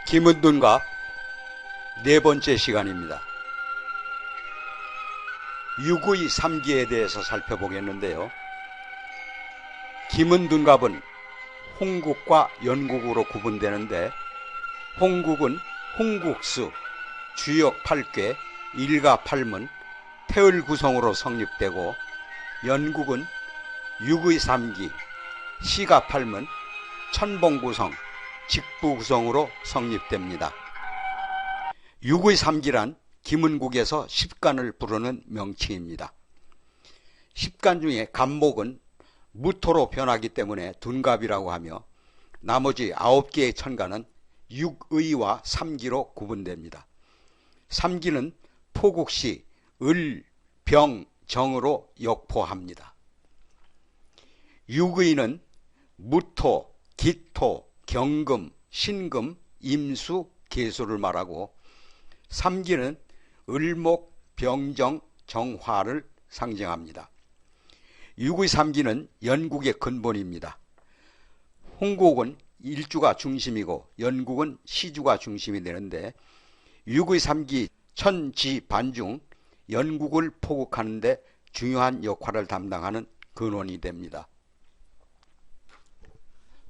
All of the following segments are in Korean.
김은둔과 네 번째 시간입니다. 유구의 3기에 대해서 살펴보겠는데요. 김은둔갑은 홍국과 연국으로 구분되는데, 홍국은 홍국수, 주역 8궤, 일가 8문, 태을 구성으로 성립되고, 연국은 육의 3기, 시가 8문, 천봉 구성, 직부 구성으로 성립됩니다. 육의 3기란 김은국에서 10간을 부르는 명칭입니다. 10간 중에 간목은 무토로 변하기 때문에 둔갑이라고 하며, 나머지 9개의 천간은 육의와 3기로 구분됩니다. 3기는 포국시, 을, 병, 정으로 역포합니다. 육의는 무토, 기토, 경금, 신금, 임수, 계수를 말하고, 3기는 을목, 병정, 정화를 상징합니다. 육의 3기는 연국의 근본입니다. 홍국은 일주가 중심이고 연국은 시주가 중심이 되는데, 육의 3기 천지반중, 연국을 포국하는 데 중요한 역할을 담당하는 근원이 됩니다.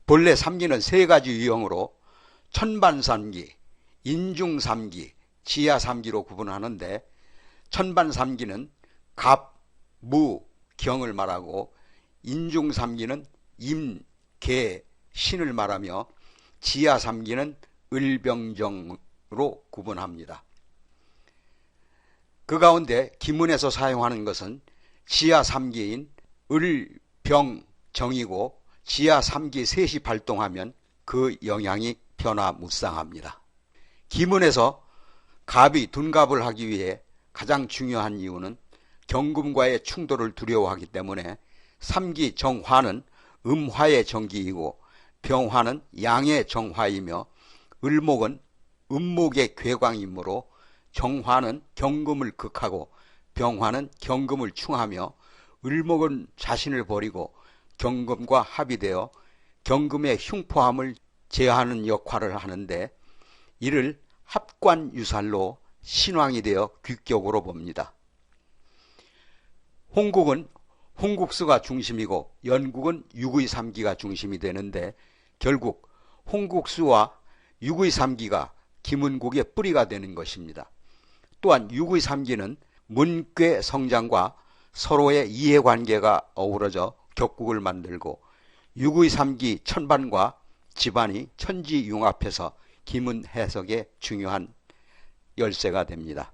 본래 3기는 세 가지 유형으로 천반3기, 인중3기, 지하 3기로 구분하는데, 천반 3기는 갑, 무, 경을 말하고, 인중 3기는 임, 개, 신을 말하며, 지하 3기는 을병정으로 구분합니다. 그 가운데 기문에서 사용하는 것은 지하 3기인 을, 병, 정이고, 지하 3기 셋이 발동하면 그 영향이 변화무쌍합니다. 기문에서 갑이 둔갑을 하기 위해 가장 중요한 이유는 경금과의 충돌을 두려워하기 때문에, 3기 정화는 음화의 정기이고 병화는 양의 정화이며, 을목은 음목의 괴광이므로 정화는 경금을 극하고 병화는 경금을 충하며, 을목은 자신을 버리고 경금과 합의되어 경금의 흉포함을 제어하는 역할을 하는데, 이를 합관유살로 신왕이 되어 규격으로 봅니다. 홍국은 홍국수가 중심이고 연국은 육의 3기가 중심이 되는데, 결국 홍국수와 육의 3기가 김은국의 뿌리가 되는 것입니다. 또한 육의 3기는 문괴 성장과 서로의 이해관계가 어우러져 격국을 만들고, 육의 3기 천반과 집안이 천지융합해서 기문 해석의 중요한 열쇠가 됩니다.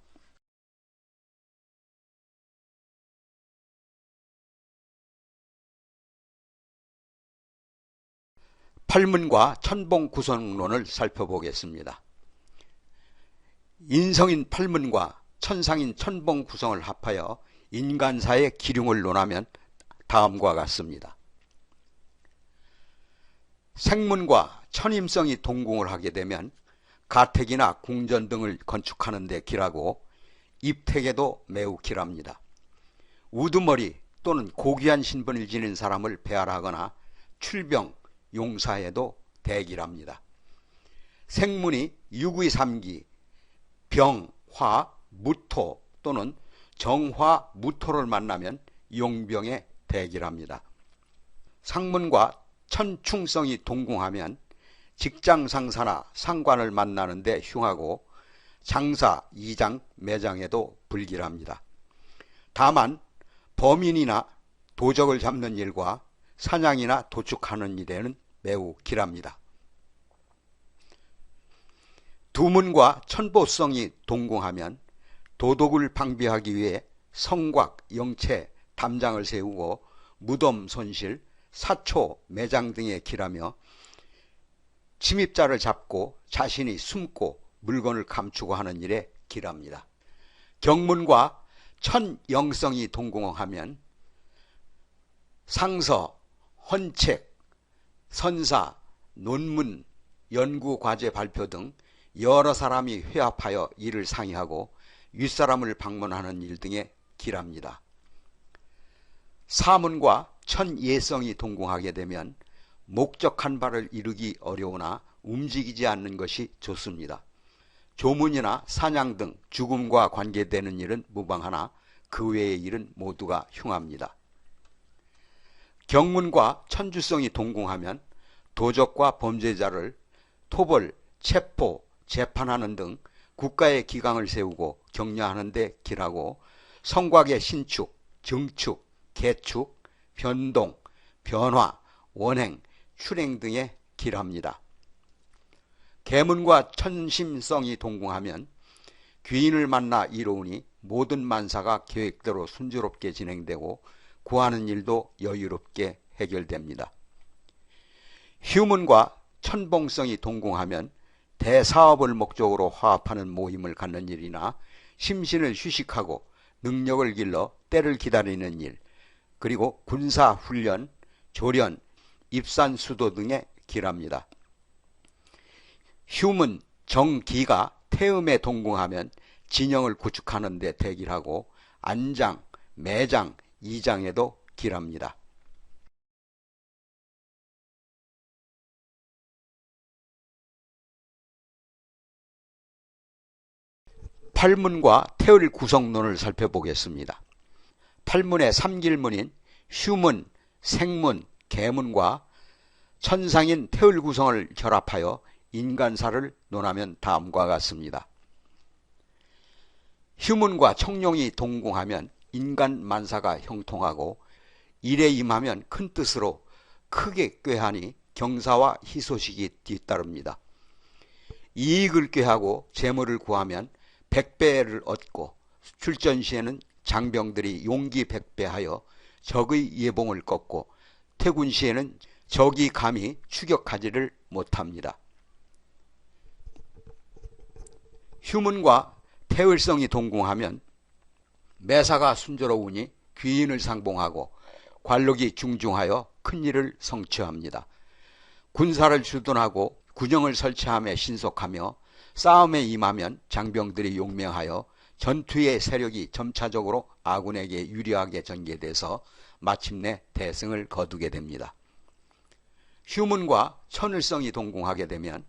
팔문과 천봉 구성론을 살펴보겠습니다. 인성인 팔문과 천상인 천봉 구성을 합하여 인간사의 기륭을 논하면 다음과 같습니다. 생문과 천임성이 동궁을 하게 되면 가택이나 궁전 등을 건축하는 데 길하고, 입택에도 매우 길합니다. 우두머리 또는 고귀한 신분을 지닌 사람을 배알하거나 출병, 용사에도 대길합니다. 생문이 육의 3기, 병, 화, 무토 또는 정화, 무토를 만나면 용병에 대길합니다. 상문과 천충성이 동궁하면 직장 상사나 상관을 만나는데 흉하고, 장사, 이장, 매장에도 불길합니다. 다만 범인이나 도적을 잡는 일과 사냥이나 도축하는 일에는 매우 길합니다. 두문과 천보성이 동궁하면 도둑을 방비하기 위해 성곽, 영체, 담장을 세우고 무덤 손실, 사초, 매장 등에 길하며, 침입자를 잡고 자신이 숨고 물건을 감추고 하는 일에 길합니다. 경문과 천영성이 동궁하면 상서, 헌책, 선사, 논문, 연구과제 발표 등 여러 사람이 회합하여 일을 상의하고 윗사람을 방문하는 일 등에 길합니다. 사문과 천예성이 동궁하게 되면 목적한 바를 이루기 어려우나 움직이지 않는 것이 좋습니다. 조문이나 사냥 등 죽음과 관계되는 일은 무방하나 그 외의 일은 모두가 흉합니다. 경문과 천주성이 동궁하면 도적과 범죄자를 토벌, 체포, 재판하는 등 국가의 기강을 세우고 격려하는 데 기라고 성곽의 신축, 증축, 개축, 변동, 변화, 원행, 출행 등에 기랍니다. 계문과 천심성이 동궁하면 귀인을 만나 이루으니 모든 만사가 계획대로 순조롭게 진행되고 구하는 일도 여유롭게 해결됩니다. 휴문과 천봉성이 동궁하면 대사업을 목적으로 화합하는 모임을 갖는 일이나 심신을 휴식하고 능력을 길러 때를 기다리는 일, 그리고 군사훈련, 조련, 입산수도 등에 기랍니다. 휴문, 정기가 태음에 동궁하면 진영을 구축하는 데 대기하고 안장, 매장, 이장에도 기랍니다. 팔문과 태을 구성론을 살펴보겠습니다. 팔문의 삼길문인 휴문, 생문, 계문과 천상인 태을 구성을 결합하여 인간사를 논하면 다음과 같습니다. 휴문과 청룡이 동궁하면 인간 만사가 형통하고 일에 임하면 큰 뜻으로 크게 꾀하니 경사와 희소식이 뒤따릅니다. 이익을 꾀하고 재물을 구하면 백배를 얻고 출전 시에는 장병들이 용기 백배하여 적의 예봉을 꺾고 퇴군 시에는 적이 감히 추격하지를 못합니다. 휴문과 태을성이 동궁하면 매사가 순조로우니 귀인을 상봉하고 관록이 중중하여 큰일을 성취합니다. 군사를 주둔하고 군영을 설치함에 신속하며 싸움에 임하면 장병들이 용맹하여 전투의 세력이 점차적으로 아군에게 유리하게 전개돼서 마침내 대승을 거두게 됩니다. 휴문과 천을성이 동궁하게 되면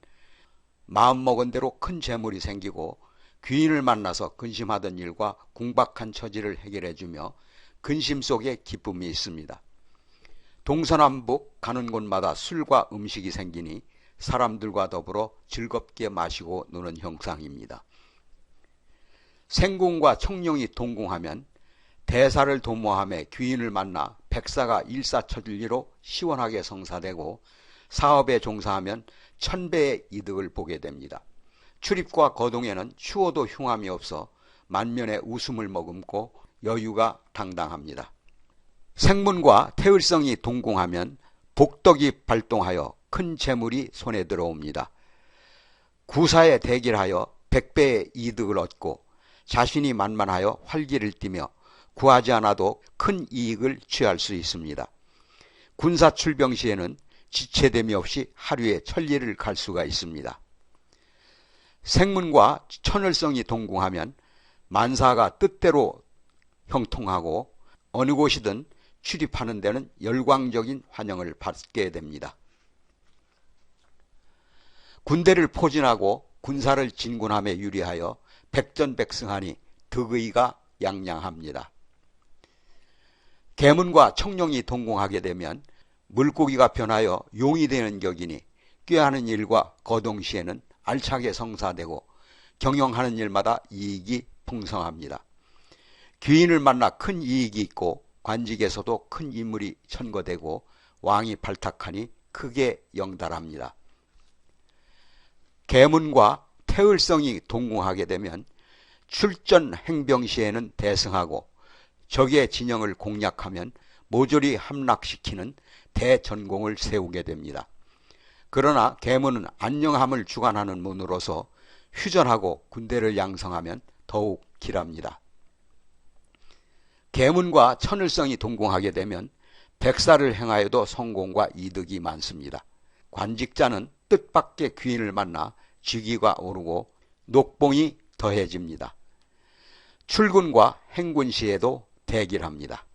마음먹은 대로 큰 재물이 생기고 귀인을 만나서 근심하던 일과 궁박한 처지를 해결해주며 근심 속에 기쁨이 있습니다. 동서남북 가는 곳마다 술과 음식이 생기니 사람들과 더불어 즐겁게 마시고 노는 형상입니다. 생궁과 청룡이 동궁하면 대사를 도모함에 귀인을 만나 백사가 일사천리로 시원하게 성사되고 사업에 종사하면 천배의 이득을 보게 됩니다. 출입과 거동에는 추워도 흉함이 없어 만면에 웃음을 머금고 여유가 당당합니다. 생문과 태을성이 동궁하면 복덕이 발동하여 큰 재물이 손에 들어옵니다. 구사에 대길하여 백배의 이득을 얻고 자신이 만만하여 활기를 띠며 구하지 않아도 큰 이익을 취할 수 있습니다. 군사 출병 시에는 지체됨이 없이 하루에 천리를 갈 수가 있습니다. 생문과 천을성이 동궁하면 만사가 뜻대로 형통하고 어느 곳이든 출입하는 데는 열광적인 환영을 받게 됩니다. 군대를 포진하고 군사를 진군함에 유리하여 백전백승하니 득의가 양양합니다. 계문과 청룡이 동궁하게 되면 물고기가 변하여 용이 되는 격이니 꾀하는 일과 거동 시에는 알차게 성사되고 경영하는 일마다 이익이 풍성합니다. 귀인을 만나 큰 이익이 있고 관직에서도 큰 인물이 천거되고 왕이 발탁하니 크게 영달합니다. 계문과 태을성이 동궁하게 되면 출전 행병 시에는 대승하고 적의 진영을 공략하면 모조리 함락시키는 대전공을 세우게 됩니다. 그러나 계문은 안녕함을 주관하는 문으로서 휴전하고 군대를 양성하면 더욱 길합니다. 계문과 천을성이 동궁하게 되면 백사를 행하여도 성공과 이득이 많습니다. 관직자는 뜻밖의 귀인을 만나 직위가 오르고 녹봉이 더해집니다. 출군과 행군 시에도 대길합니다.